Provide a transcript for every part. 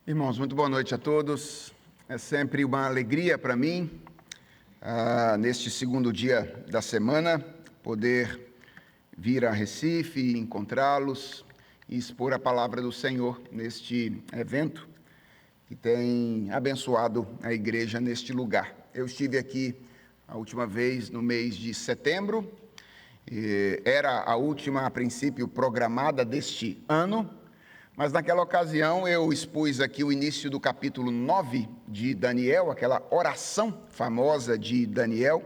Irmãos, muito boa noite a todos. É sempre uma alegria para mim, neste segundo dia da semana, poder vir a Recife e encontrá-los e expor a palavra do Senhor neste evento que tem abençoado a igreja neste lugar. Eu estive aqui a última vez no mês de setembro, era a última, a princípio, programada deste ano, mas naquela ocasião eu expus aqui o início do capítulo 9 de Daniel, aquela oração famosa de Daniel,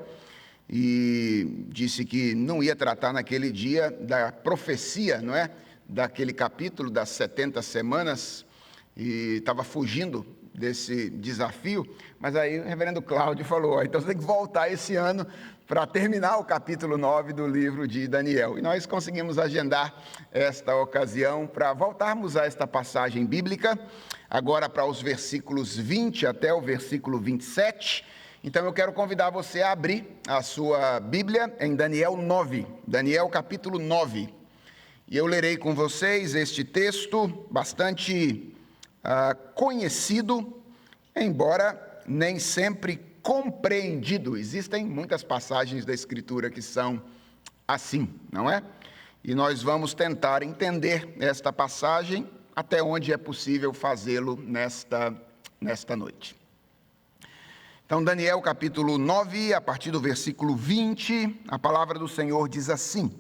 e disse que não ia tratar naquele dia da profecia, não é? Daquele capítulo das 70 semanas, e estava fugindo desse desafio, mas aí o reverendo Cláudio falou, então você tem que voltar esse ano para terminar o capítulo 9 do livro de Daniel. E nós conseguimos agendar esta ocasião para voltarmos a esta passagem bíblica, agora para os versículos 20 até o versículo 27. Então eu quero convidar você a abrir a sua Bíblia em Daniel 9, Daniel capítulo 9. E eu lerei com vocês este texto bastante conhecido, embora nem sempre compreendido. Existem muitas passagens da Escritura que são assim, não é? E nós vamos tentar entender esta passagem até onde é possível fazê-lo nesta noite. Então, Daniel capítulo 9, a partir do versículo 20, a palavra do Senhor diz assim.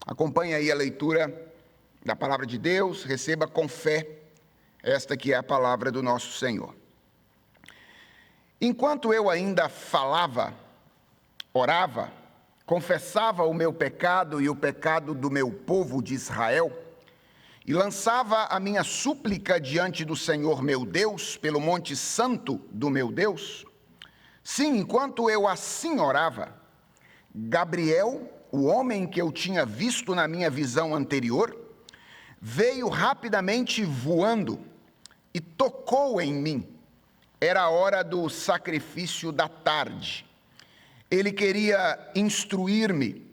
Acompanhe aí a leitura da palavra de Deus, receba com fé esta que é a palavra do nosso Senhor. Enquanto eu ainda falava, orava, confessava o meu pecado e o pecado do meu povo de Israel, e lançava a minha súplica diante do Senhor meu Deus, pelo monte santo do meu Deus, sim, enquanto eu assim orava, Gabriel, o homem que eu tinha visto na minha visão anterior, veio rapidamente voando e tocou em mim. Era a hora do sacrifício da tarde. Ele queria instruir-me,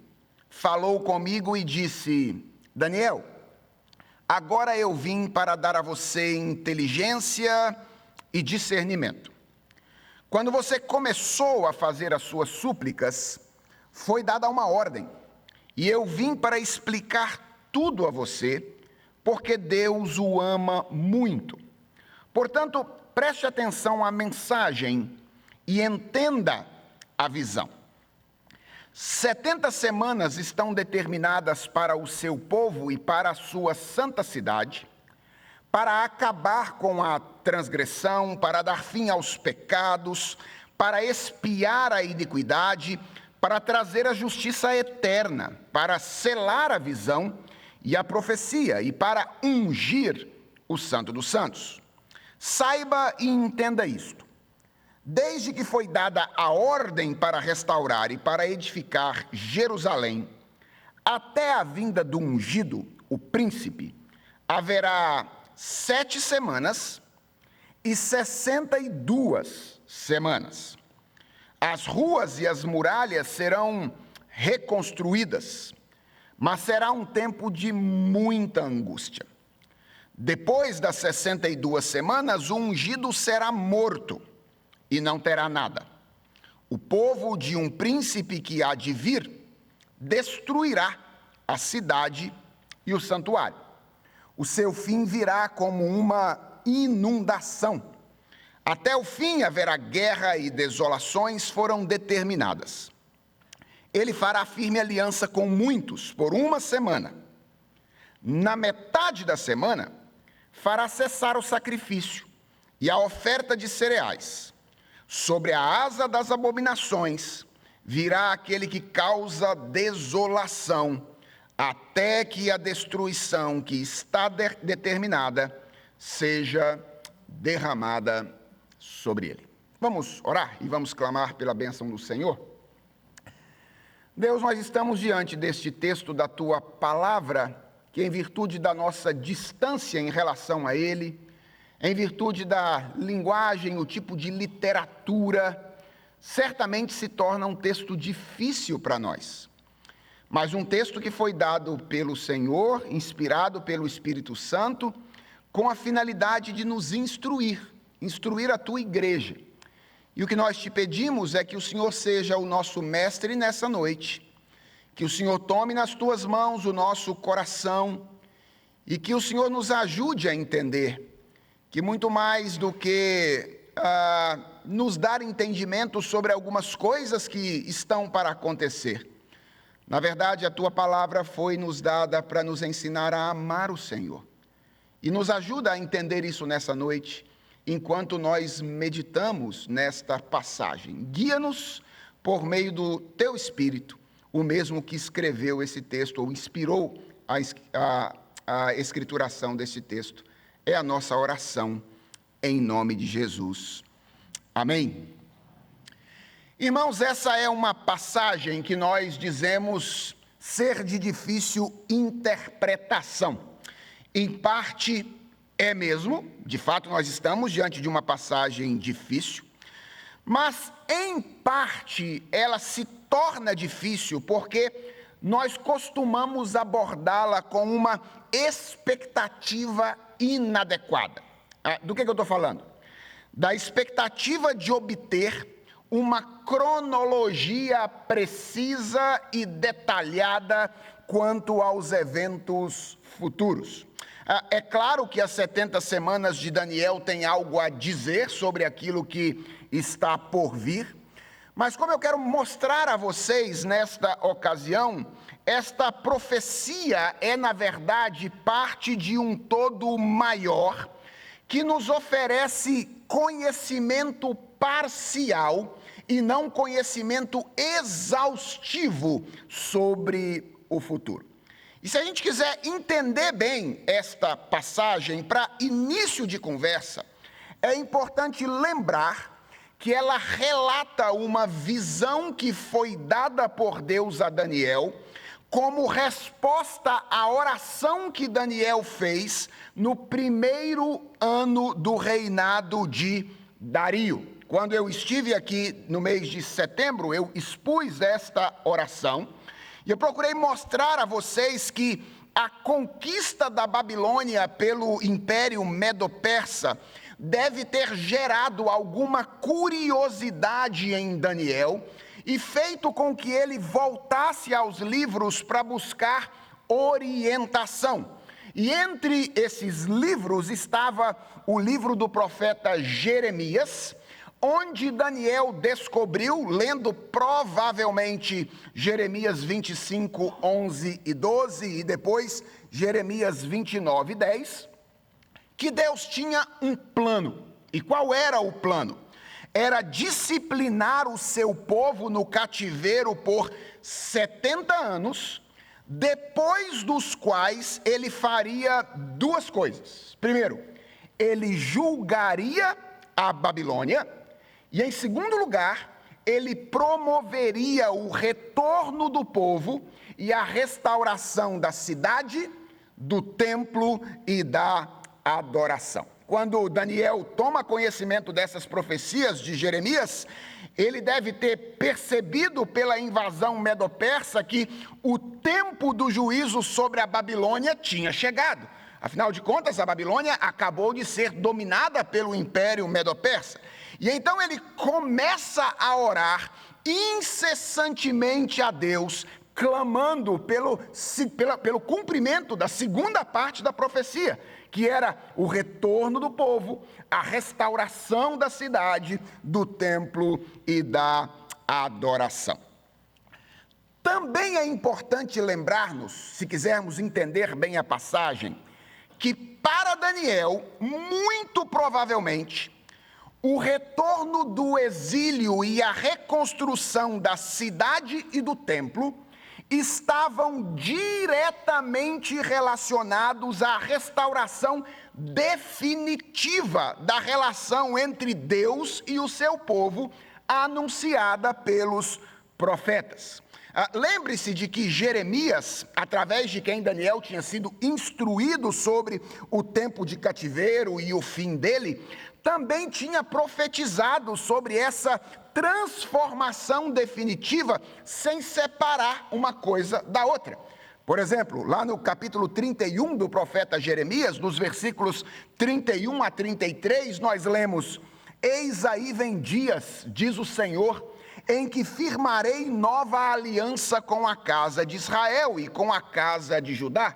falou comigo e disse: Daniel, agora eu vim para dar a você inteligência e discernimento. Quando você começou a fazer as suas súplicas, foi dada uma ordem, e eu vim para explicar tudo a você, porque Deus o ama muito. Portanto, preste atenção à mensagem e entenda a visão. 70 semanas estão determinadas para o seu povo e para a sua santa cidade, para acabar com a transgressão, para dar fim aos pecados, para expiar a iniquidade, para trazer a justiça eterna, para selar a visão e a profecia e para ungir o Santo dos Santos. Saiba e entenda isto. Desde que foi dada a ordem para restaurar e para edificar Jerusalém, até a vinda do ungido, o príncipe, haverá 7 semanas e 62 semanas. As ruas e as muralhas serão reconstruídas, mas será um tempo de muita angústia. Depois das 62 semanas, o ungido será morto e não terá nada. O povo de um príncipe que há de vir destruirá a cidade e o santuário. O seu fim virá como uma inundação. Até o fim haverá guerra e desolações foram determinadas. Ele fará firme aliança com muitos por 1 semana. Na metade da semana, fará cessar o sacrifício e a oferta de cereais. Sobre a asa das abominações virá aquele que causa desolação, até que a destruição que está determinada seja derramada sobre ele. Vamos orar e vamos clamar pela bênção do Senhor? Deus, nós estamos diante deste texto da Tua palavra, que em virtude da nossa distância em relação a ele, em virtude da linguagem, o tipo de literatura, certamente se torna um texto difícil para nós. Mas um texto que foi dado pelo Senhor, inspirado pelo Espírito Santo, com a finalidade de nos instruir a tua igreja. E o que nós te pedimos é que o Senhor seja o nosso mestre nessa noite, que o Senhor tome nas tuas mãos o nosso coração e que o Senhor nos ajude a entender que muito mais do que nos dar entendimento sobre algumas coisas que estão para acontecer, na verdade a tua palavra foi nos dada para nos ensinar a amar o Senhor. E nos ajuda a entender isso nessa noite, enquanto nós meditamos nesta passagem. Guia-nos por meio do teu Espírito, o mesmo que escreveu esse texto, ou inspirou a escrituração desse texto. É a nossa oração, em nome de Jesus. Amém. Irmãos, essa é uma passagem que nós dizemos ser de difícil interpretação. Em parte é mesmo, de fato nós estamos diante de uma passagem difícil, mas em parte ela se torna difícil porque nós costumamos abordá-la com uma expectativa inadequada. Do que eu estou falando? Da expectativa de obter uma cronologia precisa e detalhada quanto aos eventos futuros. É claro que as 70 semanas de Daniel têm algo a dizer sobre aquilo que está por vir, mas como eu quero mostrar a vocês nesta ocasião, esta profecia é, na verdade, parte de um todo maior que nos oferece conhecimento parcial e não conhecimento exaustivo sobre o futuro. E se a gente quiser entender bem esta passagem, para início de conversa, é importante lembrar que ela relata uma visão que foi dada por Deus a Daniel, como resposta à oração que Daniel fez no primeiro ano do reinado de Dario. Quando eu estive aqui no mês de setembro, eu expus esta oração, e eu procurei mostrar a vocês que a conquista da Babilônia pelo Império Medo-Persa deve ter gerado alguma curiosidade em Daniel e feito com que ele voltasse aos livros para buscar orientação. E entre esses livros estava o livro do profeta Jeremias, onde Daniel descobriu, lendo provavelmente Jeremias 25, 11 e 12, e depois Jeremias 29, 10, que Deus tinha um plano. E qual era o plano? Era disciplinar o seu povo no cativeiro por 70 anos, depois dos quais ele faria duas coisas. Primeiro, ele julgaria a Babilônia, e em segundo lugar, ele promoveria o retorno do povo e a restauração da cidade, do templo e da adoração. Quando Daniel toma conhecimento dessas profecias de Jeremias, ele deve ter percebido pela invasão medo-persa que o tempo do juízo sobre a Babilônia tinha chegado. Afinal de contas, a Babilônia acabou de ser dominada pelo Império Medo-Persa. E então ele começa a orar incessantemente a Deus, clamando pelo cumprimento da segunda parte da profecia, que era o retorno do povo, a restauração da cidade, do templo e da adoração. Também é importante lembrarmos, se quisermos entender bem a passagem, que para Daniel, muito provavelmente, o retorno do exílio e a reconstrução da cidade e do templo estavam diretamente relacionados à restauração definitiva da relação entre Deus e o seu povo, anunciada pelos profetas. Lembre-se de que Jeremias, através de quem Daniel tinha sido instruído sobre o tempo de cativeiro e o fim dele, também tinha profetizado sobre essa transformação definitiva sem separar uma coisa da outra. Por exemplo, lá no capítulo 31 do profeta Jeremias, nos versículos 31 a 33, nós lemos: Eis aí vem dias, diz o Senhor, em que firmarei nova aliança com a casa de Israel e com a casa de Judá,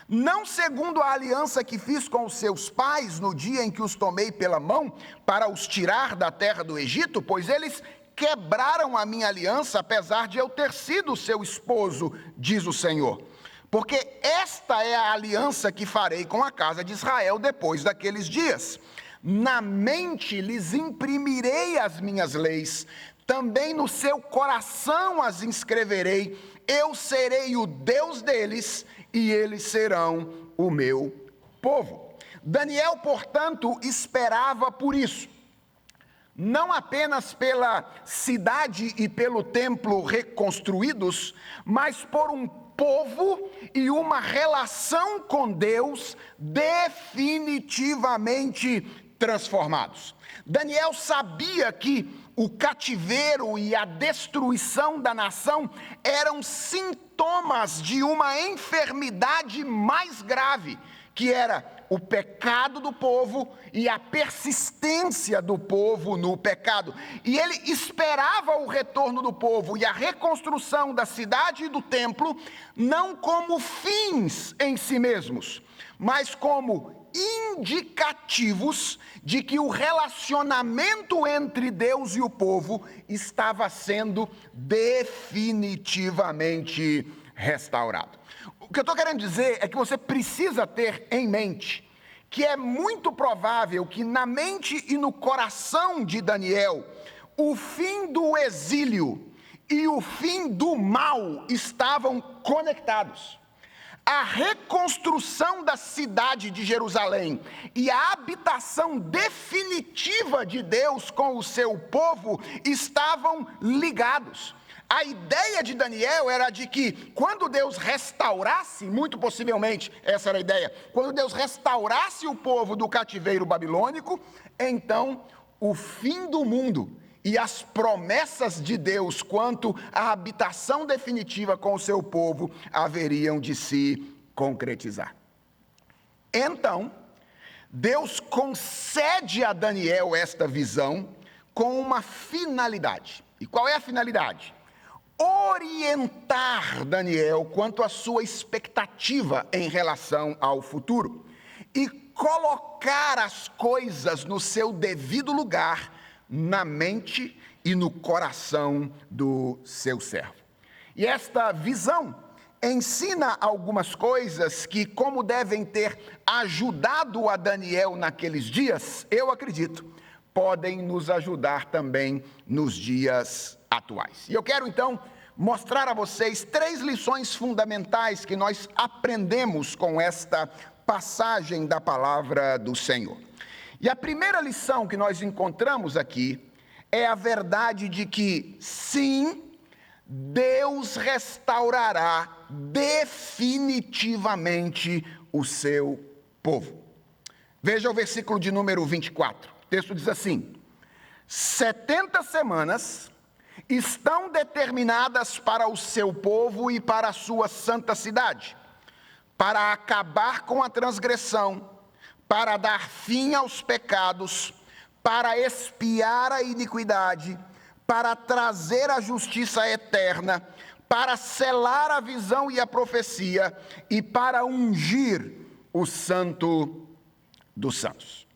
não segundo a aliança que fiz com os seus pais no dia em que os tomei pela mão para os tirar da terra do Egito, pois eles quebraram a minha aliança, apesar de eu ter sido seu esposo, diz o Senhor. Porque esta é a aliança que farei com a casa de Israel depois daqueles dias. Na mente lhes imprimirei as minhas leis, também no seu coração as inscreverei. Eu serei o Deus deles e eles serão o meu povo. Daniel, portanto, esperava por isso. Não apenas pela cidade e pelo templo reconstruídos, mas por um povo e uma relação com Deus definitivamente transformados. Daniel sabia que o cativeiro e a destruição da nação eram sintomas de uma enfermidade mais grave, que era o pecado do povo e a persistência do povo no pecado. E ele esperava o retorno do povo e a reconstrução da cidade e do templo, não como fins em si mesmos, mas como indicativos de que o relacionamento entre Deus e o povo estava sendo definitivamente restaurado. O que eu estou querendo dizer é que você precisa ter em mente que é muito provável que na mente e no coração de Daniel, o fim do exílio e o fim do mal estavam conectados. A reconstrução da cidade de Jerusalém e a habitação definitiva de Deus com o seu povo estavam ligados. A ideia de Daniel era de que quando Deus restaurasse, muito possivelmente essa era a ideia, quando Deus restaurasse o povo do cativeiro babilônico, então o fim do mundo e as promessas de Deus quanto à habitação definitiva com o seu povo haveriam de se concretizar. Então, Deus concede a Daniel esta visão com uma finalidade. E qual é a finalidade? Orientar Daniel quanto à sua expectativa em relação ao futuro e colocar as coisas no seu devido lugar na mente e no coração do seu servo. E esta visão ensina algumas coisas que, como devem ter ajudado a Daniel naqueles dias, eu acredito, podem nos ajudar também nos dias atuais. E eu quero então mostrar a vocês 3 lições fundamentais que nós aprendemos com esta passagem da palavra do Senhor. E a primeira lição que nós encontramos aqui é a verdade de que, sim, Deus restaurará definitivamente o seu povo. Veja o versículo de número 24. O texto diz assim: 70 semanas estão determinadas para o seu povo e para a sua santa cidade, para acabar com a transgressão, para dar fim aos pecados, para expiar a iniquidade, para trazer a justiça eterna, para selar a visão e a profecia e para ungir o Santo dos Santos.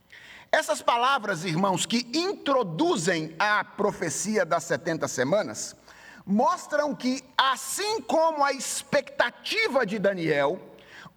Essas palavras, irmãos, que introduzem a profecia das 70 semanas, mostram que, assim como a expectativa de Daniel,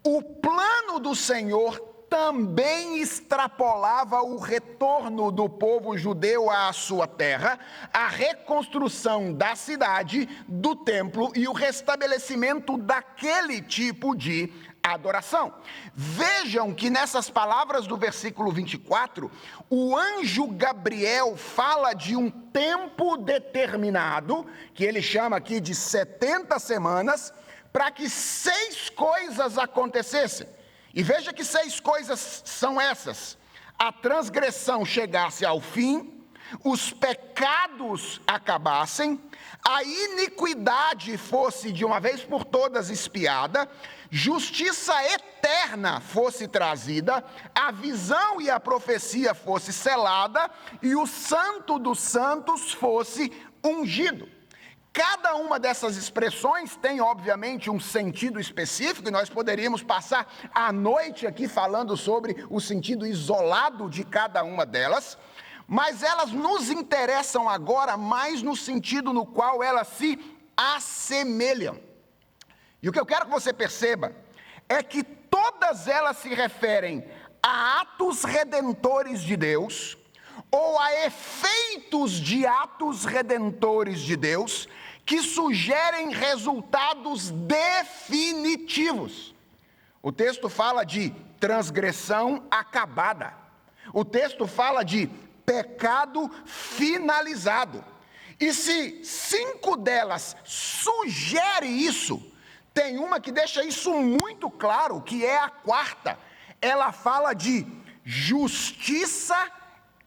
o plano do Senhor também extrapolava o retorno do povo judeu à sua terra, a reconstrução da cidade, do templo e o restabelecimento daquele tipo de adoração. Vejam que nessas palavras do versículo 24, o anjo Gabriel fala de um tempo determinado, que ele chama aqui de 70 semanas, para que 6 coisas acontecessem. E veja que 6 coisas são essas: a transgressão chegasse ao fim, os pecados acabassem, a iniquidade fosse de uma vez por todas expiada, justiça eterna fosse trazida, a visão e a profecia fosse selada e o Santo dos Santos fosse ungido. Cada uma dessas expressões tem, obviamente, um sentido específico, e nós poderíamos passar a noite aqui falando sobre o sentido isolado de cada uma delas, mas elas nos interessam agora mais no sentido no qual elas se assemelham. E o que eu quero que você perceba é que todas elas se referem a atos redentores de Deus, ou a efeitos de atos redentores de Deus, que sugerem resultados definitivos. O texto fala de transgressão acabada. O texto fala de pecado finalizado. E se 5 delas sugerem isso, tem uma que deixa isso muito claro, que é a 4ª. Ela fala de justiça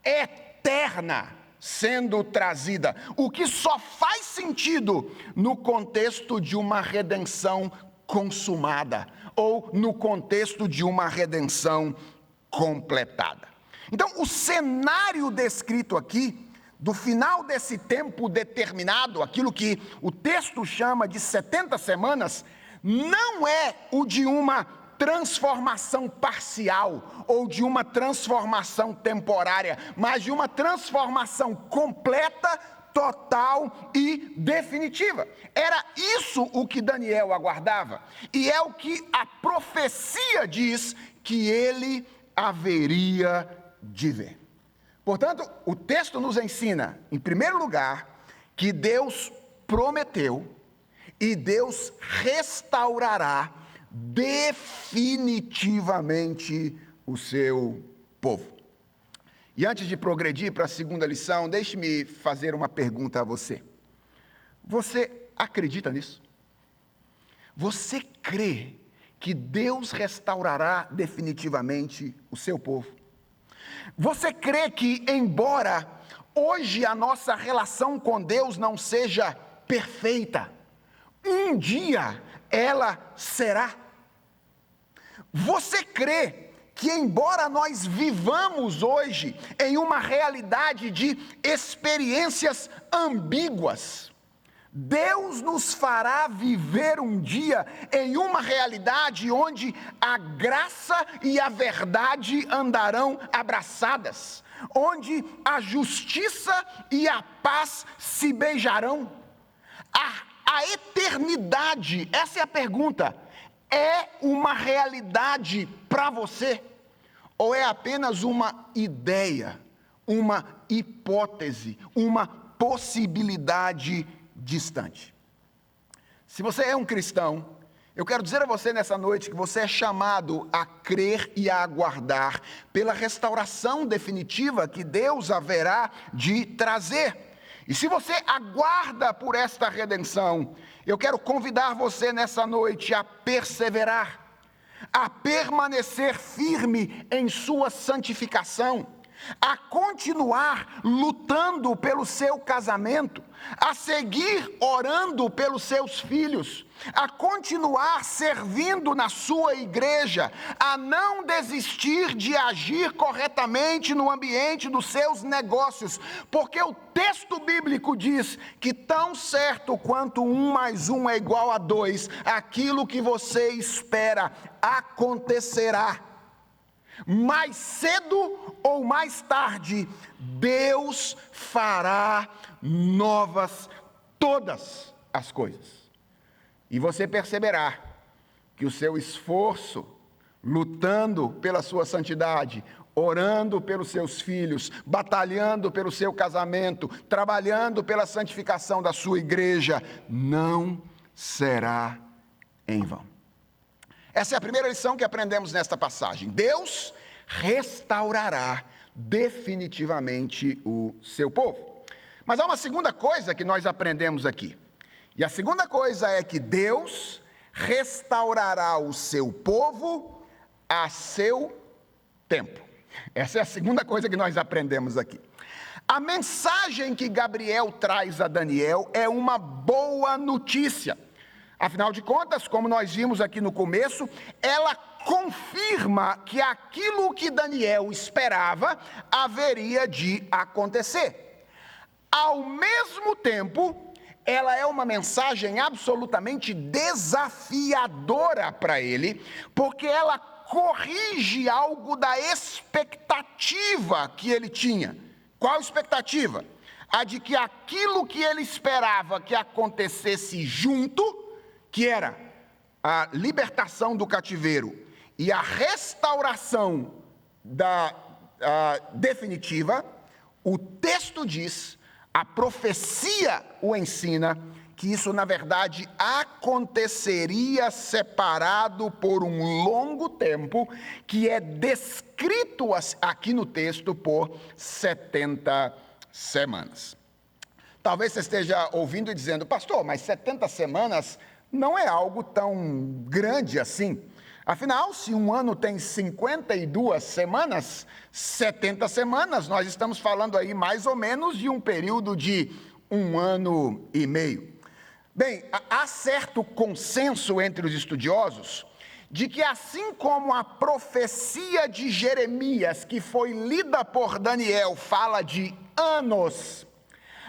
eterna sendo trazida, o que só faz sentido no contexto de uma redenção consumada, ou no contexto de uma redenção completada. Então, o cenário descrito aqui, do final desse tempo determinado, aquilo que o texto chama de 70 semanas, não é o de uma transformação parcial ou de uma transformação temporária, mas de uma transformação completa, total e definitiva. Era isso o que Daniel aguardava, e é o que a profecia diz que ele haveria de ver. Portanto, o texto nos ensina, em primeiro lugar, que Deus prometeu e Deus restaurará definitivamente o seu povo. E antes de progredir para a segunda lição, deixe-me fazer uma pergunta a você. Você acredita nisso? Você crê que Deus restaurará definitivamente o seu povo? Você crê que, embora hoje a nossa relação com Deus não seja perfeita, um dia ela será? Você crê que, embora nós vivamos hoje em uma realidade de experiências ambíguas, Deus nos fará viver um dia em uma realidade onde a graça e a verdade andarão abraçadas, onde a justiça e a paz se beijarão? A eternidade, essa é a pergunta, é uma realidade para você? Ou é apenas uma ideia, uma hipótese, uma possibilidade distante? Se você é um cristão, eu quero dizer a você nessa noite que você é chamado a crer e a aguardar pela restauração definitiva que Deus haverá de trazer. E se você aguarda por esta redenção, eu quero convidar você nessa noite a perseverar, a permanecer firme em sua santificação, a continuar lutando pelo seu casamento, a seguir orando pelos seus filhos, a continuar servindo na sua igreja, a não desistir de agir corretamente no ambiente dos seus negócios, porque o texto bíblico diz que tão certo quanto 1 mais 1 é igual a 2, aquilo que você espera acontecerá. Mais cedo ou mais tarde, Deus fará novas todas as coisas. E você perceberá que o seu esforço, lutando pela sua santidade, orando pelos seus filhos, batalhando pelo seu casamento, trabalhando pela santificação da sua igreja, não será em vão. Essa é a primeira lição que aprendemos nesta passagem. Deus restaurará definitivamente o seu povo. Mas há uma segunda coisa que nós aprendemos aqui. E a segunda coisa é que Deus restaurará o seu povo a seu tempo. Essa é a segunda coisa que nós aprendemos aqui. A mensagem que Gabriel traz a Daniel é uma boa notícia. Afinal de contas, como nós vimos aqui no começo, ela confirma que aquilo que Daniel esperava haveria de acontecer. Ao mesmo tempo, ela é uma mensagem absolutamente desafiadora para ele, porque ela corrige algo da expectativa que ele tinha. Qual expectativa? A de que aquilo que ele esperava que acontecesse junto, que era a libertação do cativeiro e a restauração definitiva, o texto diz, a profecia o ensina, que isso na verdade aconteceria separado por um longo tempo, que é descrito aqui no texto por 70 semanas. Talvez você esteja ouvindo e dizendo, pastor, mas 70 semanas não é algo tão grande assim. Afinal, se um ano tem 52 semanas, 70 semanas, nós estamos falando aí mais ou menos de um período de 1 ano e meio. Bem, há certo consenso entre os estudiosos de que assim como a profecia de Jeremias, que foi lida por Daniel, fala de anos,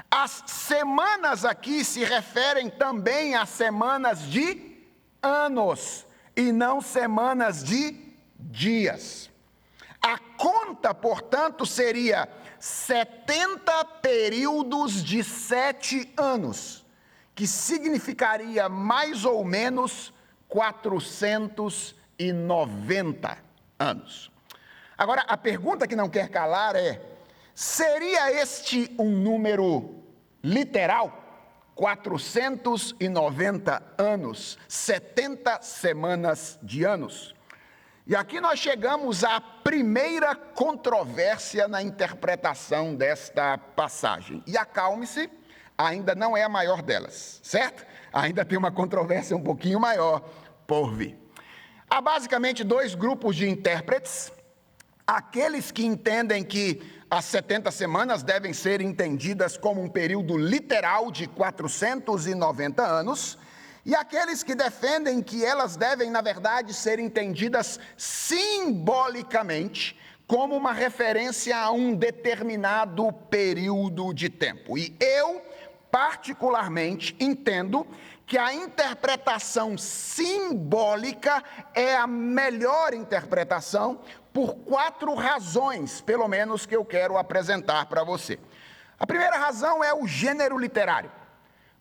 as semanas aqui se referem também a semanas de anos e não semanas de dias. A conta, portanto, seria 70 períodos de 7 anos, que significaria mais ou menos 490 anos. Agora, a pergunta que não quer calar é, seria este um número literal? 490 anos, 70 semanas de anos. E aqui nós chegamos à primeira controvérsia na interpretação desta passagem. E acalme-se, ainda não é a maior delas, certo? Ainda tem uma controvérsia um pouquinho maior por vir. Há basicamente 2 grupos de intérpretes, aqueles que entendem que as 70 semanas devem ser entendidas como um período literal de 490 anos, e aqueles que defendem que elas devem, na verdade, ser entendidas simbolicamente, como uma referência a um determinado período de tempo. E eu, particularmente, entendo que a interpretação simbólica é a melhor interpretação por 4 razões, pelo menos, que eu quero apresentar para você. A primeira razão é o gênero literário.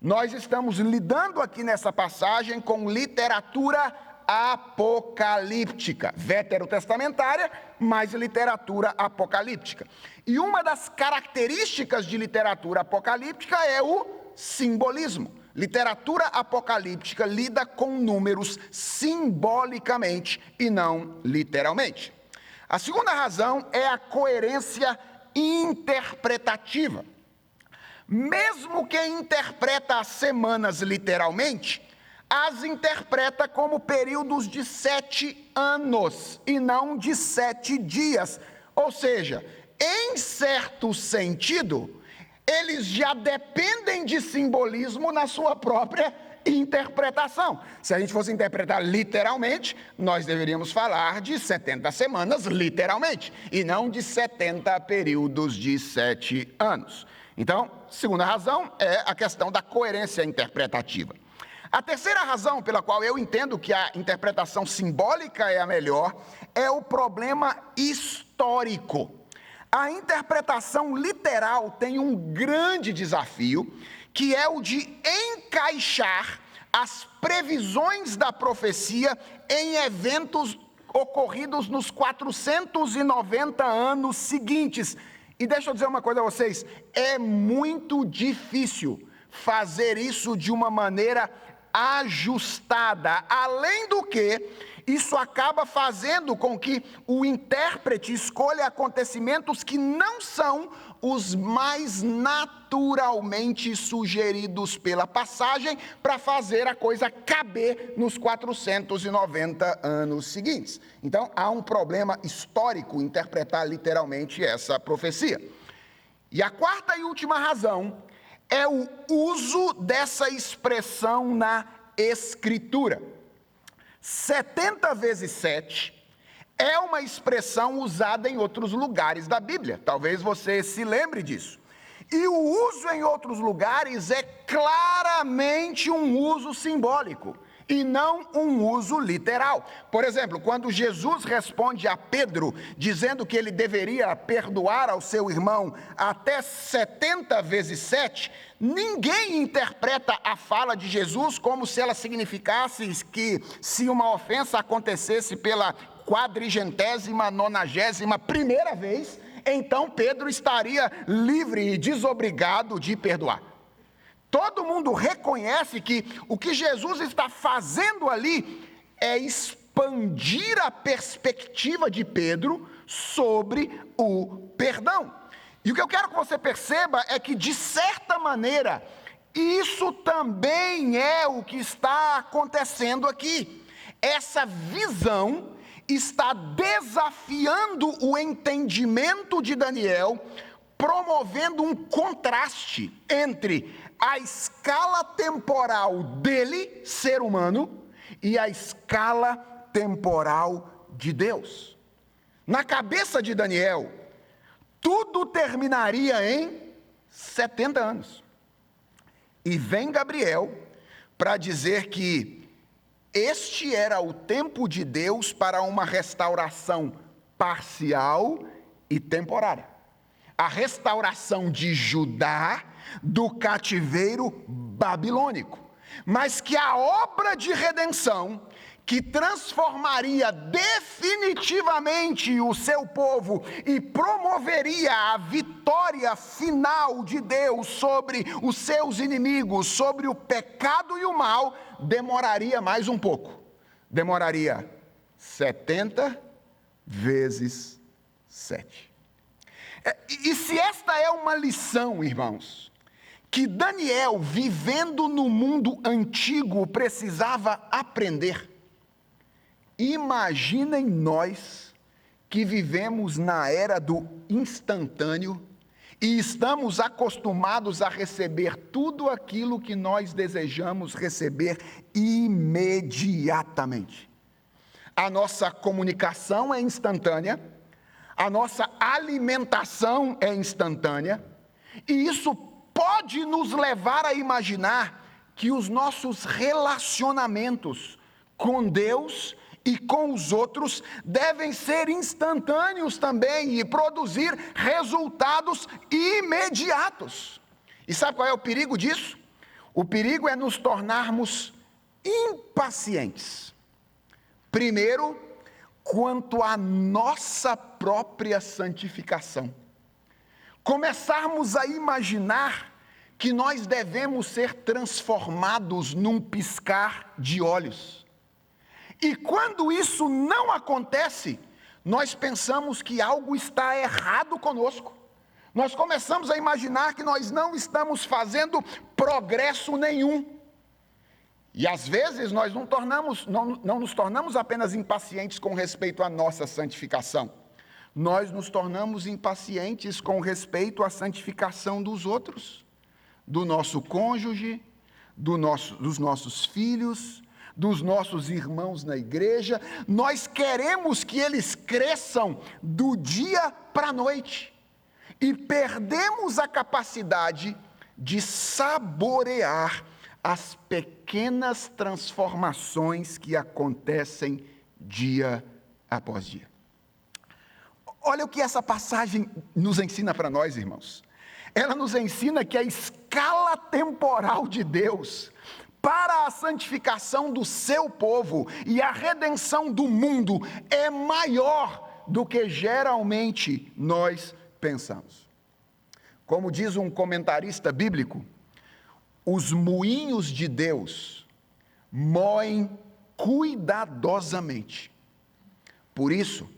Nós estamos lidando aqui nessa passagem com literatura apocalíptica, veterotestamentária, mas literatura apocalíptica. E uma das características de literatura apocalíptica é o simbolismo. Literatura apocalíptica lida com números simbolicamente e não literalmente. A segunda razão é a coerência interpretativa. Mesmo quem interpreta as semanas literalmente, as interpreta como períodos de 7 anos e não de 7 dias. Ou seja, em certo sentido, eles já dependem de simbolismo na sua própria interpretação. Se a gente fosse interpretar literalmente, nós deveríamos falar de 70 semanas literalmente, e não de 70 períodos de 7 anos. Então, segunda razão é a questão da coerência interpretativa. A terceira razão pela qual eu entendo que a interpretação simbólica é a melhor é o problema histórico. A interpretação literal tem um grande desafio, que é o de encaixar as previsões da profecia em eventos ocorridos nos 490 anos seguintes. E deixa eu dizer uma coisa a vocês, é muito difícil fazer isso de uma maneira ajustada. Além do que, isso acaba fazendo com que o intérprete escolha acontecimentos que não são os mais naturalmente sugeridos pela passagem para fazer a coisa caber nos 490 anos seguintes. Então, há um problema histórico interpretar literalmente essa profecia. E a quarta e última razão é o uso dessa expressão na Escritura. 70 vezes 7 é uma expressão usada em outros lugares da Bíblia. Talvez você se lembre disso. E o uso em outros lugares é claramente um uso simbólico e não um uso literal. Por exemplo, quando Jesus responde a Pedro, dizendo que ele deveria perdoar ao seu irmão até 70 vezes 7, ninguém interpreta a fala de Jesus como se ela significasse que se uma ofensa acontecesse pela 491ª vez, então Pedro estaria livre e desobrigado de perdoar. Todo mundo reconhece que o que Jesus está fazendo ali é expandir a perspectiva de Pedro sobre o perdão. E o que eu quero que você perceba é que, de certa maneira, isso também é o que está acontecendo aqui. Essa visão está desafiando o entendimento de Daniel, promovendo um contraste entre a escala temporal dele, ser humano, e a escala temporal de Deus. Na cabeça de Daniel, tudo terminaria em 70 anos. E vem Gabriel para dizer que este era o tempo de Deus para uma restauração parcial e temporária. A restauração de Judá do cativeiro babilônico. Mas que a obra de redenção, que transformaria definitivamente o seu povo e promoveria a vitória final de Deus sobre os seus inimigos, sobre o pecado e o mal, demoraria mais um pouco. Demoraria 70 vezes 7. E se esta é uma lição, irmãos, que Daniel, vivendo no mundo antigo, precisava aprender, imaginem nós que vivemos na era do instantâneo e estamos acostumados a receber tudo aquilo que nós desejamos receber imediatamente. A nossa comunicação é instantânea, a nossa alimentação é instantânea, e isso pode nos levar a imaginar que os nossos relacionamentos com Deus e com os outros devem ser instantâneos também e produzir resultados imediatos. E sabe qual é o perigo disso? O perigo é nos tornarmos impacientes. Primeiro, quanto à nossa própria santificação. Começarmos a imaginar que nós devemos ser transformados num piscar de olhos. E quando isso não acontece, nós pensamos que algo está errado conosco. Nós começamos a imaginar que nós não estamos fazendo progresso nenhum. E às vezes nós não nos tornamos apenas impacientes com respeito à nossa santificação. Nós nos tornamos impacientes com respeito à santificação dos outros, do nosso cônjuge, dos nossos filhos, dos nossos irmãos na igreja. Nós queremos que eles cresçam do dia para a noite e perdemos a capacidade de saborear as pequenas transformações que acontecem dia após dia. Olha o que essa passagem nos ensina para nós, irmãos. Ela nos ensina que a escala temporal de Deus para a santificação do seu povo e a redenção do mundo é maior do que geralmente nós pensamos. Como diz um comentarista bíblico, os moinhos de Deus moem cuidadosamente. Por isso,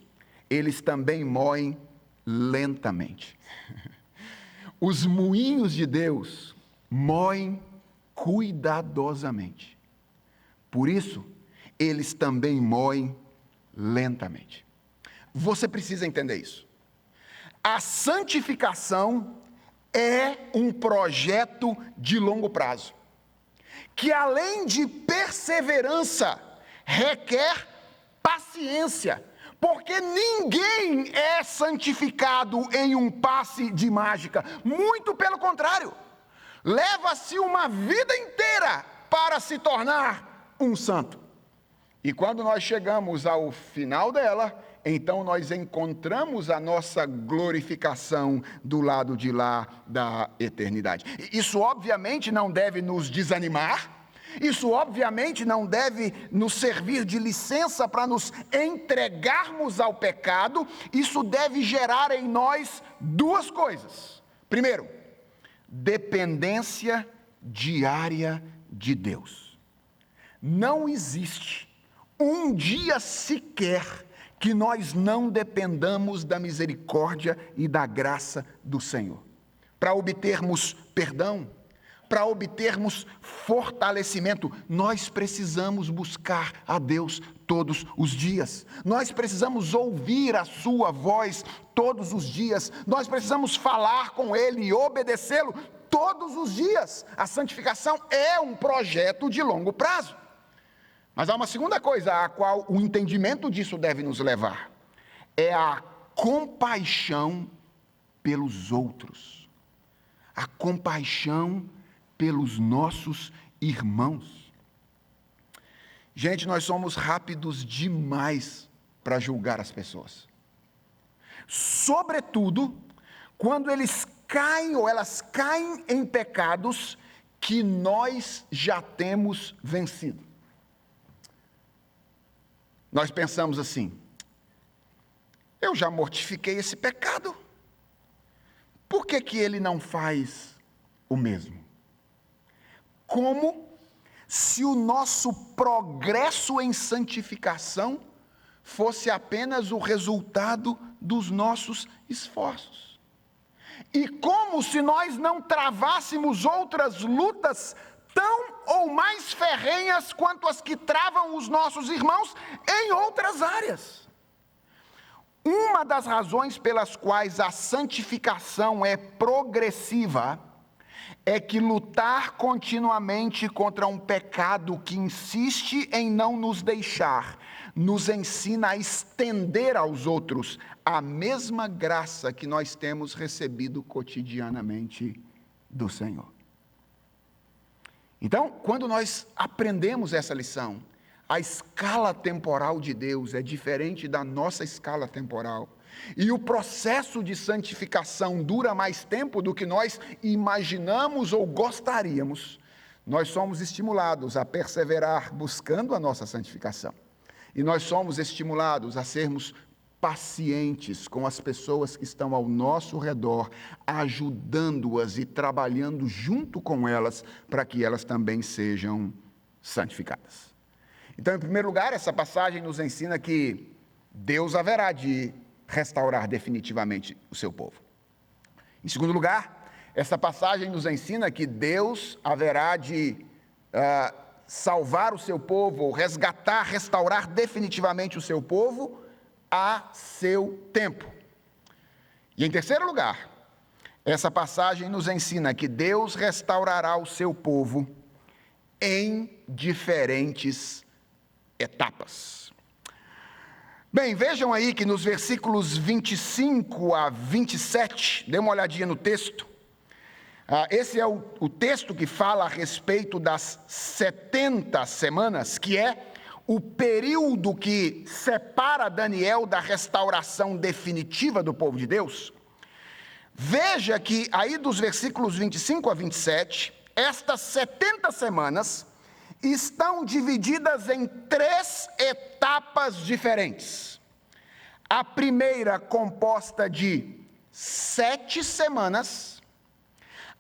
eles também moem lentamente. Os moinhos de Deus moem cuidadosamente. Por isso, eles também moem lentamente. Você precisa entender isso. A santificação é um projeto de longo prazo, que além de perseverança, requer paciência, porque ninguém é santificado em um passe de mágica, muito pelo contrário, leva-se uma vida inteira para se tornar um santo. E quando nós chegamos ao final dela, então nós encontramos a nossa glorificação do lado de lá da eternidade. Isso obviamente não deve nos desanimar, isso obviamente não deve nos servir de licença para nos entregarmos ao pecado, isso deve gerar em nós duas coisas. Primeiro, dependência diária de Deus. Não existe um dia sequer que nós não dependamos da misericórdia e da graça do Senhor. Para obtermos perdão, para obtermos fortalecimento, nós precisamos buscar a Deus todos os dias. Nós precisamos ouvir a sua voz todos os dias. Nós precisamos falar com Ele e obedecê-lo todos os dias. A santificação é um projeto de longo prazo. Mas há uma segunda coisa a qual o entendimento disso deve nos levar. É a compaixão pelos outros. A compaixão pelos nossos irmãos. Gente, nós somos rápidos demais para julgar as pessoas. Sobretudo, quando eles caem ou elas caem em pecados que nós já temos vencido. Nós pensamos assim: eu já mortifiquei esse pecado, por que ele não faz o mesmo? Como se o nosso progresso em santificação fosse apenas o resultado dos nossos esforços. E como se nós não travássemos outras lutas tão ou mais ferrenhas quanto as que travam os nossos irmãos em outras áreas. Uma das razões pelas quais a santificação é progressiva é que lutar continuamente contra um pecado que insiste em não nos deixar, nos ensina a estender aos outros a mesma graça que nós temos recebido cotidianamente do Senhor. Então, quando nós aprendemos essa lição, a escala temporal de Deus é diferente da nossa escala temporal. E o processo de santificação dura mais tempo do que nós imaginamos ou gostaríamos. Nós somos estimulados a perseverar buscando a nossa santificação. E nós somos estimulados a sermos pacientes com as pessoas que estão ao nosso redor, ajudando-as e trabalhando junto com elas para que elas também sejam santificadas. Então, em primeiro lugar, essa passagem nos ensina que Deus haverá de restaurar definitivamente o seu povo. Em segundo lugar, essa passagem nos ensina que Deus haverá de salvar o seu povo, ou resgatar, restaurar definitivamente o seu povo a seu tempo. E em terceiro lugar, essa passagem nos ensina que Deus restaurará o seu povo em diferentes etapas. Bem, vejam aí que nos versículos 25 a 27, dê uma olhadinha no texto. Esse é o texto que fala a respeito das 70 semanas, que é o período que separa Daniel da restauração definitiva do povo de Deus. Veja que aí dos versículos 25 a 27, estas 70 semanas estão divididas em 3 etapas diferentes. A primeira composta de 7 semanas,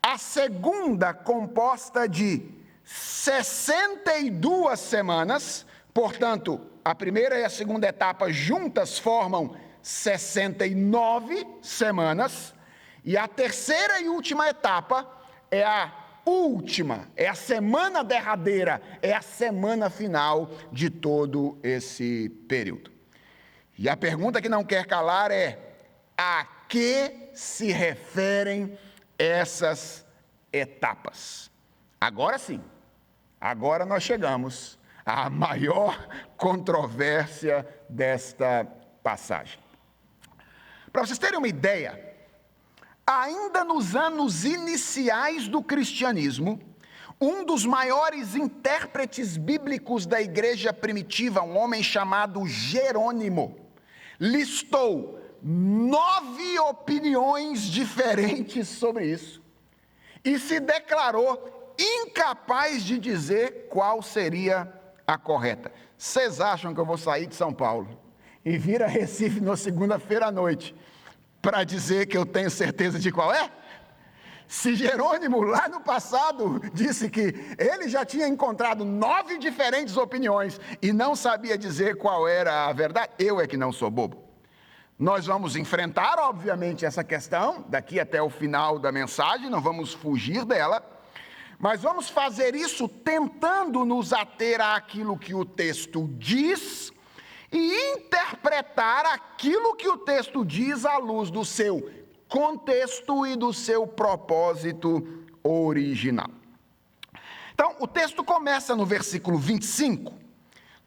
a segunda composta de 62 semanas, Portanto, a primeira e a segunda etapa juntas formam 69 semanas, e a terceira e última etapa é a última, é a semana derradeira, é a semana final de todo esse período. E a pergunta que não quer calar é: a que se referem essas etapas? Agora sim, agora nós chegamos à maior controvérsia desta passagem. Para vocês terem uma ideia, ainda nos anos iniciais do cristianismo, um dos maiores intérpretes bíblicos da igreja primitiva, um homem chamado Jerônimo, listou 9 opiniões diferentes sobre isso e se declarou incapaz de dizer qual seria a correta. Vocês acham que eu vou sair de São Paulo e vir a Recife na segunda-feira à noite para dizer que eu tenho certeza de qual é? Se Jerônimo lá no passado disse que ele já tinha encontrado 9 diferentes opiniões e não sabia dizer qual era a verdade, eu é que não sou bobo. Nós vamos enfrentar, obviamente, essa questão daqui até o final da mensagem, não vamos fugir dela, mas vamos fazer isso tentando nos ater àquilo que o texto diz e interpretar aquilo que o texto diz à luz do seu contexto e do seu propósito original. Então, o texto começa no versículo 25,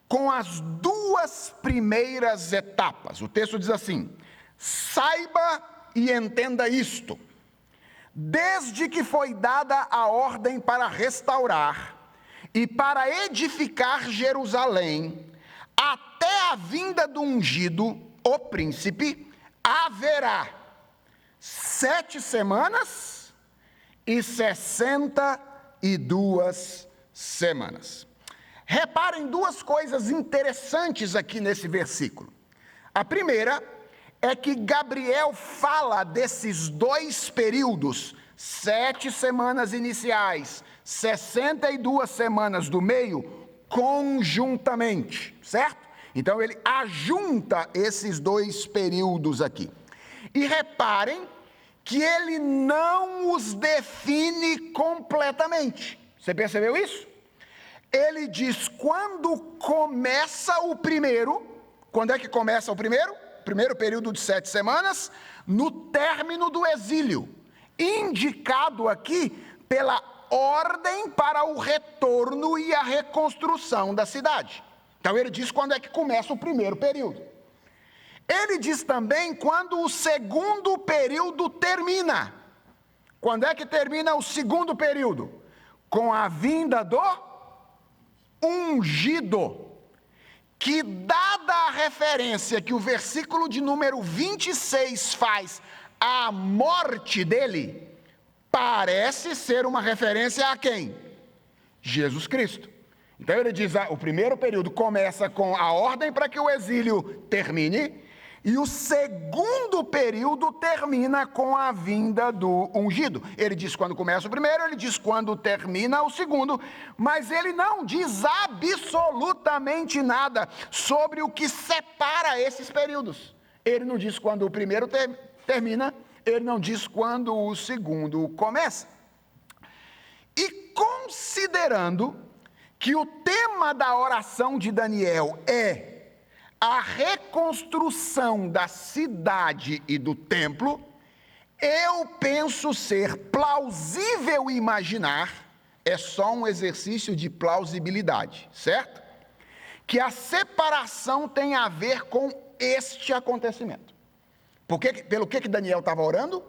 com as 2 primeiras etapas. O texto diz assim: saiba e entenda isto, desde que foi dada a ordem para restaurar e para edificar Jerusalém, até a vinda do ungido, o príncipe, haverá 7 semanas e 62 semanas. Reparem 2 coisas interessantes aqui nesse versículo. A primeira é que Gabriel fala desses 2 períodos, 7 semanas iniciais, 62 semanas do meio, conjuntamente, certo? Então ele ajunta esses 2 períodos aqui. E reparem que ele não os define completamente. Você percebeu isso? Ele diz quando começa o primeiro. Quando é que começa o primeiro? Primeiro período de 7 semanas, no término do exílio, indicado aqui pela ordem para o retorno e a reconstrução da cidade. Então ele diz quando é que começa o primeiro período. Ele diz também quando o segundo período termina. Quando é que termina o segundo período? Com a vinda do ungido, que dada a referência que o versículo de número 26 faz à morte dele, parece ser uma referência a quem? Jesus Cristo. Então ele diz, o primeiro período começa com a ordem para que o exílio termine, e o segundo período termina com a vinda do ungido. Ele diz quando começa o primeiro, ele diz quando termina o segundo, mas ele não diz absolutamente nada sobre o que separa esses períodos. Ele não diz quando o primeiro termina, ele não diz quando o segundo começa. E considerando que o tema da oração de Daniel é a reconstrução da cidade e do templo, eu penso ser plausível imaginar, é só um exercício de plausibilidade, certo? Que a separação tem a ver com este acontecimento. Pelo que Daniel estava orando?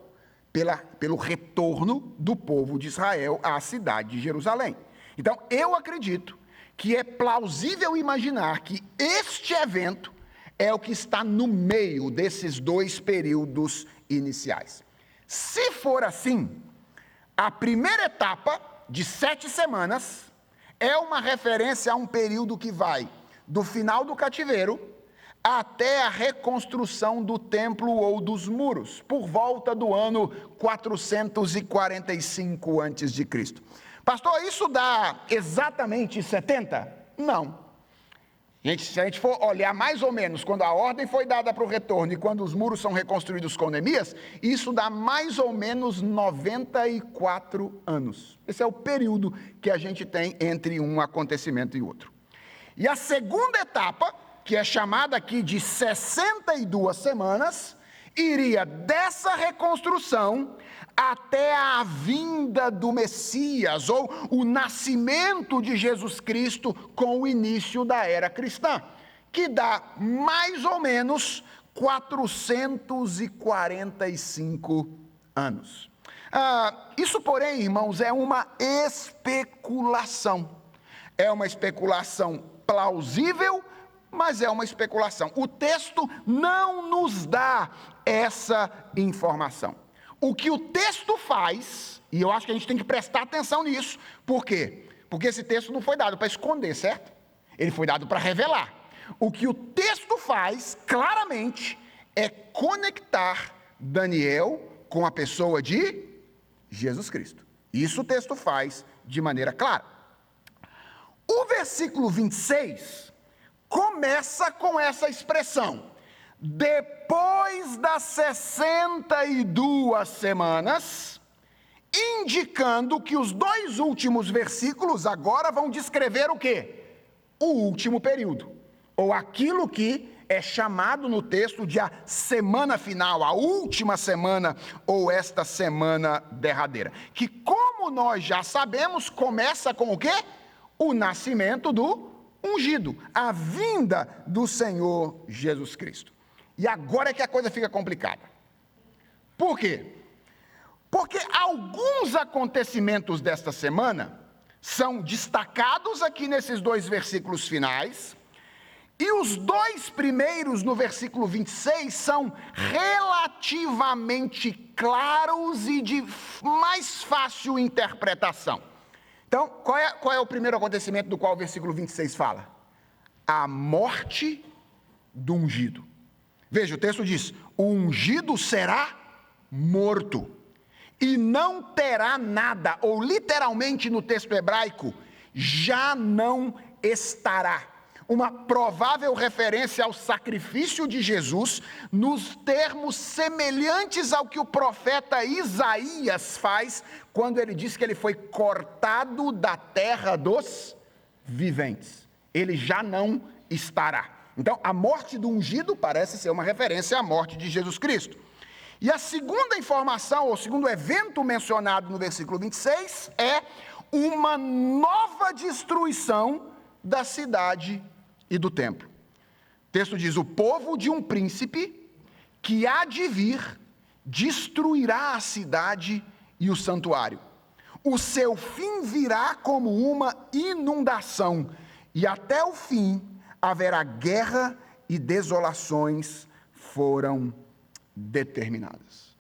Pelo retorno do povo de Israel à cidade de Jerusalém. Então, eu acredito que é plausível imaginar que este evento é o que está no meio desses 2 períodos iniciais. Se for assim, a primeira etapa, de 7 semanas, é uma referência a um período que vai do final do cativeiro até a reconstrução do templo ou dos muros, por volta do ano 445 a.C. Pastor, isso dá exatamente 70? Não. Se a gente for olhar mais ou menos quando a ordem foi dada para o retorno e quando os muros são reconstruídos com Neemias, isso dá mais ou menos 94 anos. Esse é o período que a gente tem entre um acontecimento e outro. E a segunda etapa, que é chamada aqui de 62 semanas, iria dessa reconstrução até a vinda do Messias, ou o nascimento de Jesus Cristo com o início da era cristã, que dá mais ou menos 445 anos. Isso, porém, irmãos, é uma especulação. É uma especulação plausível, mas é uma especulação. O texto não nos dá essa informação. O que o texto faz, e eu acho que a gente tem que prestar atenção nisso, por quê? Porque esse texto não foi dado para esconder, certo? Ele foi dado para revelar. O que o texto faz, claramente, é conectar Daniel com a pessoa de Jesus Cristo. Isso o texto faz de maneira clara. O versículo 26 começa com essa expressão: depois das 62 semanas, indicando que os dois últimos versículos agora vão descrever o quê? O último período, ou aquilo que é chamado no texto de a semana final, a última semana, ou esta semana derradeira, que, como nós já sabemos, começa com o quê? O nascimento do ungido, a vinda do Senhor Jesus Cristo. E agora é que a coisa fica complicada. Por quê? Porque alguns acontecimentos desta semana são destacados aqui nesses dois versículos finais, e os dois primeiros, no versículo 26, são relativamente claros e de mais fácil interpretação. Então, qual é o primeiro acontecimento do qual o versículo 26 fala? A morte do ungido. Veja, o texto diz: o ungido será morto e não terá nada, ou literalmente no texto hebraico, já não estará. Uma provável referência ao sacrifício de Jesus, nos termos semelhantes ao que o profeta Isaías faz, quando ele diz que ele foi cortado da terra dos viventes. Ele já não estará. Então, a morte do ungido parece ser uma referência à morte de Jesus Cristo. E a segunda informação, ou segundo evento mencionado no versículo 26, é uma nova destruição da cidade e do templo. O texto diz: o povo de um príncipe que há de vir destruirá a cidade e o santuário. O seu fim virá como uma inundação, e até o fim haverá guerra e desolações foram determinadas.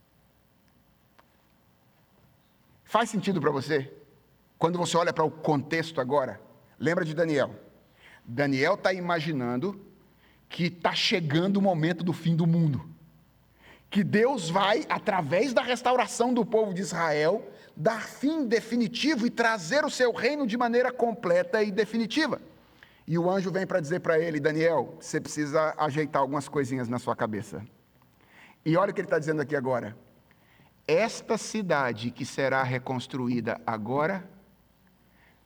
Faz sentido para você? Quando você olha para o contexto agora, lembra de Daniel. Daniel está imaginando que está chegando o momento do fim do mundo. Que Deus vai, através da restauração do povo de Israel, dar fim definitivo e trazer o seu reino de maneira completa e definitiva. E o anjo vem para dizer para ele: Daniel, você precisa ajeitar algumas coisinhas na sua cabeça. E olha o que ele está dizendo aqui agora. Esta cidade que será reconstruída agora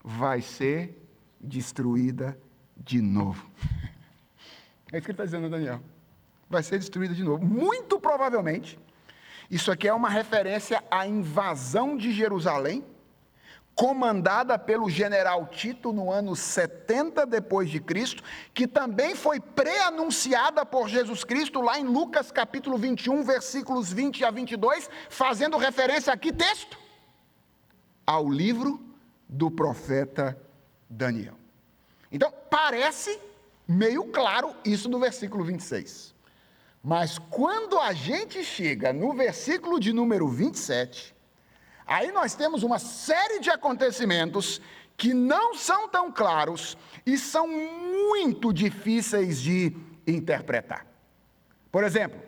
vai ser destruída de novo. É isso que ele está dizendo, Daniel. Vai ser destruída de novo. Muito provavelmente, isso aqui é uma referência à invasão de Jerusalém, comandada pelo general Tito no ano 70 depois de Cristo, que também foi pré-anunciada por Jesus Cristo lá em Lucas capítulo 21, versículos 20 a 22, fazendo referência a que texto? Ao livro do profeta Daniel. Então, parece meio claro isso no versículo 26. Mas quando a gente chega no versículo de número 27, aí nós temos uma série de acontecimentos que não são tão claros e são muito difíceis de interpretar. Por exemplo,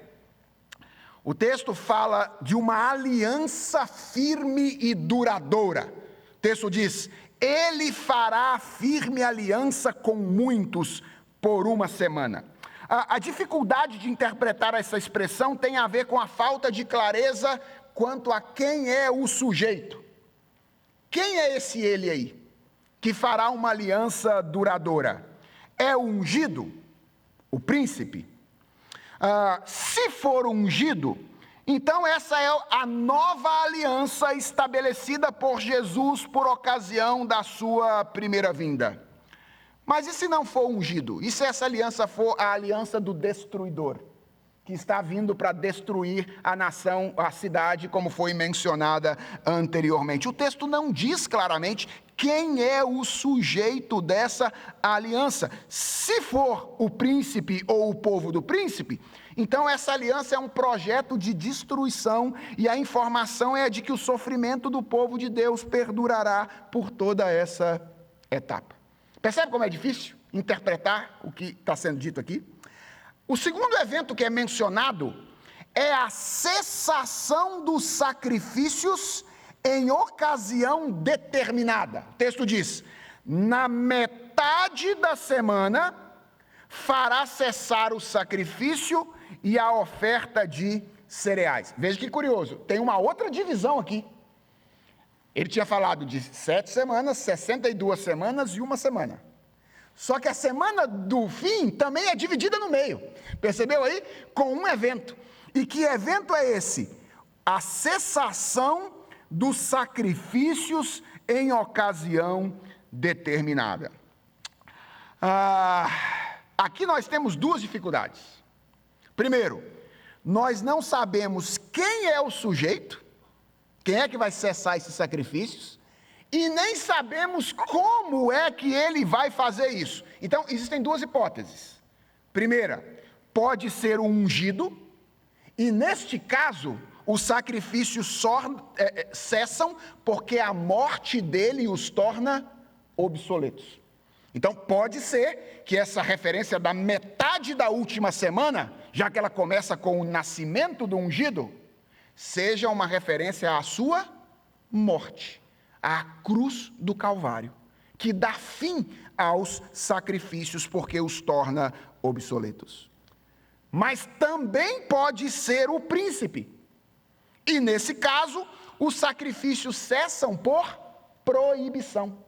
o texto fala de uma aliança firme e duradoura. O texto diz: ele fará firme aliança com muitos por uma semana. A dificuldade de interpretar essa expressão tem a ver com a falta de clareza quanto a quem é o sujeito. Quem é esse ele aí, que fará uma aliança duradoura? É o ungido? O príncipe? Se for ungido, então essa é a nova aliança estabelecida por Jesus por ocasião da sua primeira vinda. Mas e se não for ungido? E se essa aliança for a aliança do destruidor, que está vindo para destruir a nação, a cidade, como foi mencionada anteriormente? O texto não diz claramente quem é o sujeito dessa aliança. Se for o príncipe ou o povo do príncipe, então essa aliança é um projeto de destruição, e a informação é de que o sofrimento do povo de Deus perdurará por toda essa etapa. Percebe como é difícil interpretar o que está sendo dito aqui? O segundo evento que é mencionado é a cessação dos sacrifícios em ocasião determinada. O texto diz: na metade da semana fará cessar o sacrifício e a oferta de cereais. Veja que curioso, tem uma outra divisão aqui. Ele tinha falado de 7 semanas, 62 semanas e 1 semana. Só que a semana do fim também é dividida no meio. Percebeu aí? Com um evento. E que evento é esse? A cessação dos sacrifícios em ocasião determinada. Aqui nós temos duas dificuldades. Primeiro, nós não sabemos quem é o sujeito, quem é que vai cessar esses sacrifícios, e nem sabemos como é que ele vai fazer isso. Então, existem duas hipóteses. Primeira, pode ser o ungido, e neste caso, os sacrifícios cessam porque a morte dele os torna obsoletos. Então, pode ser que essa referência da metade da última semana, já que ela começa com o nascimento do ungido, seja uma referência à sua morte, à cruz do Calvário, que dá fim aos sacrifícios porque os torna obsoletos. Mas também pode ser o príncipe. E nesse caso, os sacrifícios cessam por proibição,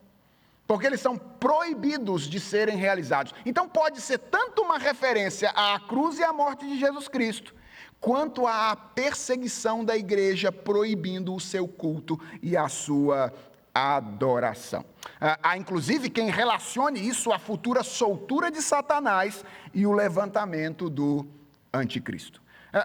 porque eles são proibidos de serem realizados. Então pode ser tanto uma referência à cruz e à morte de Jesus Cristo, quanto à perseguição da igreja, proibindo o seu culto e a sua adoração. Há inclusive quem relacione isso à futura soltura de Satanás e o levantamento do anticristo.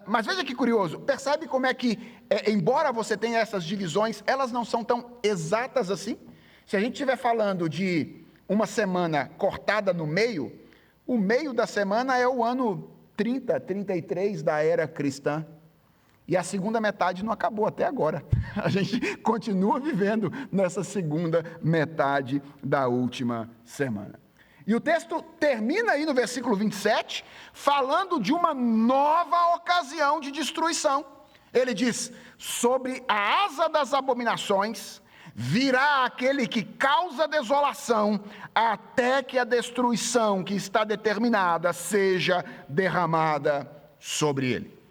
Mas veja que curioso, percebe como é que, embora você tenha essas divisões, elas não são tão exatas assim? Se a gente estiver falando de uma semana cortada no meio, o meio da semana é o ano 30, 33 da era cristã. E a segunda metade não acabou até agora. A gente continua vivendo nessa segunda metade da última semana. E o texto termina aí no versículo 27, falando de uma nova ocasião de destruição. Ele diz: sobre a asa das abominações virá aquele que causa desolação, até que a destruição que está determinada seja derramada sobre ele.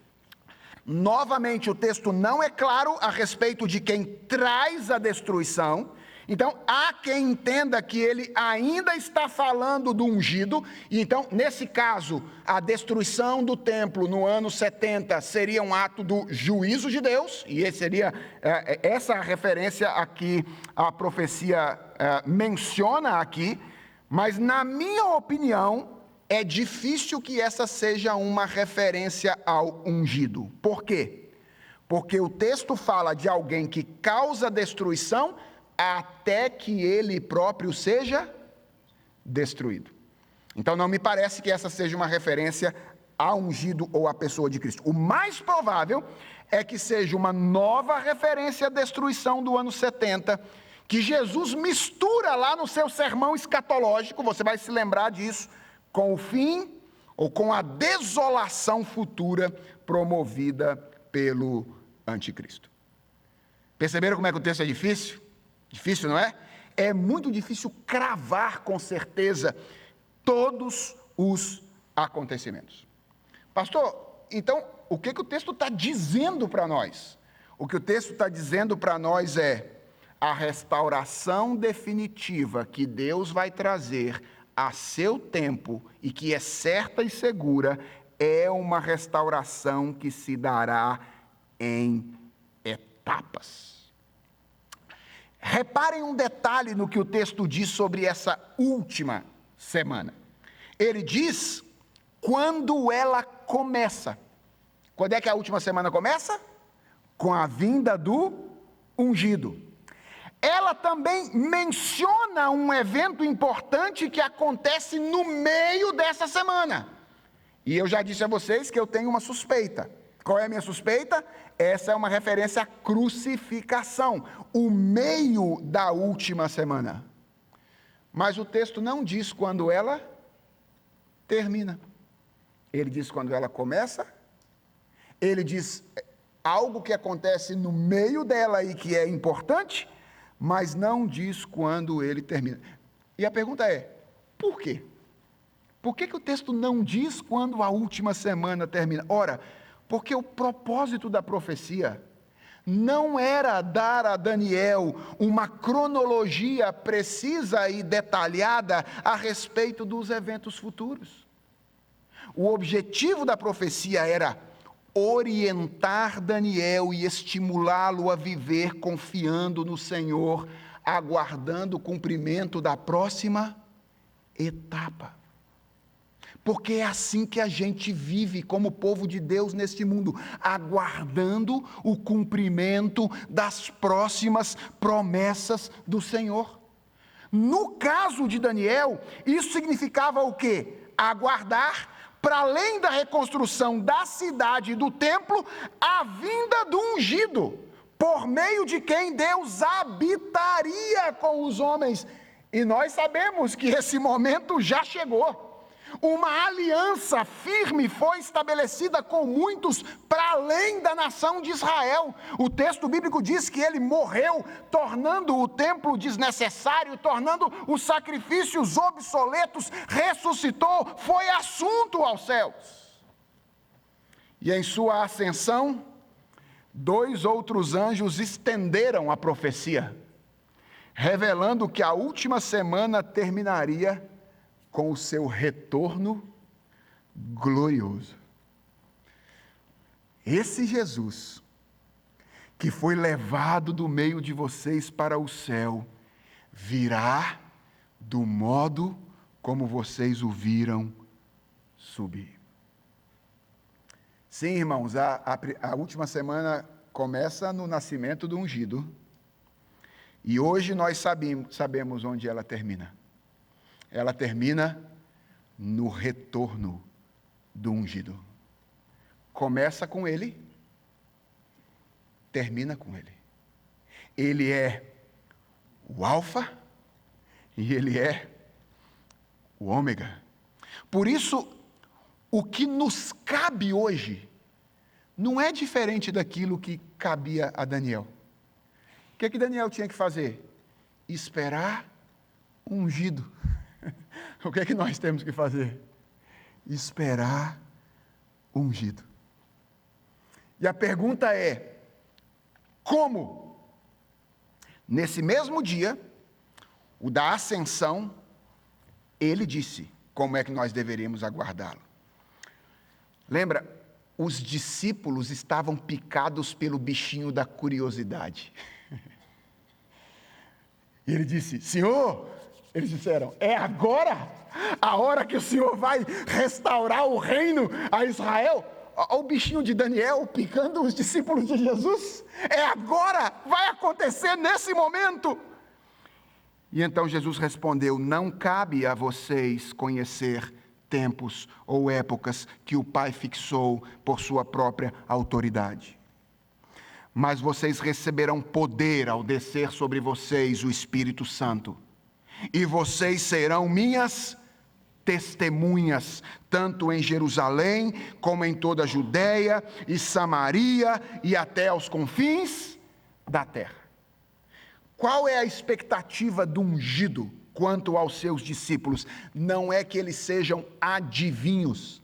Novamente, o texto não é claro a respeito de quem traz a destruição. Então, há quem entenda que ele ainda está falando do ungido, e então, nesse caso, a destruição do templo no ano 70 seria um ato do juízo de Deus, e seria essa referência a que a profecia menciona aqui, mas, na minha opinião, é difícil que essa seja uma referência ao ungido. Por quê? Porque o texto fala de alguém que causa destruição até que ele próprio seja destruído. Então não me parece que essa seja uma referência a ungido ou à pessoa de Cristo. O mais provável é que seja uma nova referência à destruição do ano 70, que Jesus mistura lá no seu sermão escatológico, você vai se lembrar disso, com o fim ou com a desolação futura promovida pelo anticristo. Perceberam como é que o texto é difícil? Difícil, não é? É muito difícil cravar com certeza todos os acontecimentos. Pastor, então, o que o texto está dizendo para nós? O que o texto está dizendo para nós é a restauração definitiva que Deus vai trazer a seu tempo e que é certa e segura, é uma restauração que se dará em etapas. Reparem um detalhe no que o texto diz sobre essa última semana. Ele diz quando ela começa. Quando é que a última semana começa? Com a vinda do ungido. Ela também menciona um evento importante que acontece no meio dessa semana. E eu já disse a vocês que eu tenho uma suspeita. Qual é a minha suspeita? Essa é uma referência à crucificação, o meio da última semana. Mas o texto não diz quando ela termina. Ele diz quando ela começa. Ele diz algo que acontece no meio dela e que é importante, mas não diz quando ele termina. E a pergunta é, por quê? Por que o texto não diz quando a última semana termina? Ora, porque o propósito da profecia não era dar a Daniel uma cronologia precisa e detalhada a respeito dos eventos futuros. O objetivo da profecia era orientar Daniel e estimulá-lo a viver confiando no Senhor, aguardando o cumprimento da próxima etapa. Porque é assim que a gente vive como povo de Deus neste mundo, aguardando o cumprimento das próximas promessas do Senhor. No caso de Daniel, isso significava o quê? Aguardar, para além da reconstrução da cidade e do templo, a vinda do ungido, por meio de quem Deus habitaria com os homens. E nós sabemos que esse momento já chegou. Uma aliança firme foi estabelecida com muitos para além da nação de Israel. O texto bíblico diz que ele morreu, tornando o templo desnecessário, tornando os sacrifícios obsoletos, ressuscitou, foi assunto aos céus. E em sua ascensão, 2 outros anjos estenderam a profecia, revelando que a última semana terminaria com o seu retorno glorioso. Esse Jesus, que foi levado do meio de vocês para o céu, virá do modo como vocês o viram subir. Sim, irmãos, a última semana começa no nascimento do ungido, e hoje nós sabemos onde ela termina. Ela termina no retorno do ungido. Começa com ele, termina com ele. Ele é o alfa e ele é o ômega. Por isso, o que nos cabe hoje não é diferente daquilo que cabia a Daniel. O que Daniel tinha que fazer? Esperar o ungido. O que nós temos que fazer? Esperar o ungido. E a pergunta é, como? Nesse mesmo dia, o da ascensão, ele disse como é que nós deveríamos aguardá-lo. Lembra, os discípulos estavam picados pelo bichinho da curiosidade. E ele disse, Senhor, eles disseram, é agora a hora que o Senhor vai restaurar o reino a Israel? Olha o bichinho de Daniel picando os discípulos de Jesus. É agora, vai acontecer nesse momento. E então Jesus respondeu, não cabe a vocês conhecer tempos ou épocas que o Pai fixou por sua própria autoridade. Mas vocês receberão poder ao descer sobre vocês o Espírito Santo. E vocês serão minhas testemunhas, tanto em Jerusalém, como em toda a Judéia e Samaria e até aos confins da terra. Qual é a expectativa do ungido quanto aos seus discípulos, não é que eles sejam adivinhos,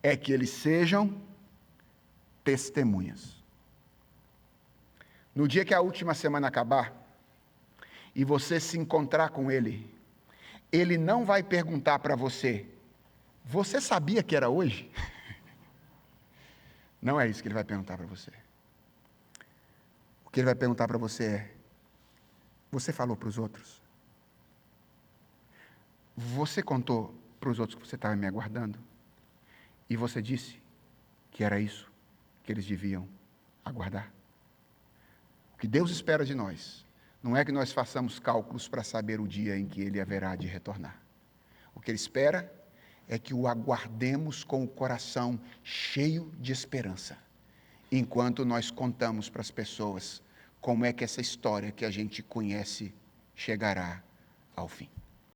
é que eles sejam testemunhas. No dia que a última semana acabar, e você se encontrar com ele, ele não vai perguntar para você, você sabia que era hoje? Não é isso que ele vai perguntar para você. O que ele vai perguntar para você é, você falou para os outros? Você contou para os outros que você estava me aguardando? E você disse que era isso que eles deviam aguardar? O que Deus espera de nós não é que nós façamos cálculos para saber o dia em que Ele haverá de retornar. O que Ele espera é que o aguardemos com o coração cheio de esperança, enquanto nós contamos para as pessoas como é que essa história que a gente conhece chegará ao fim.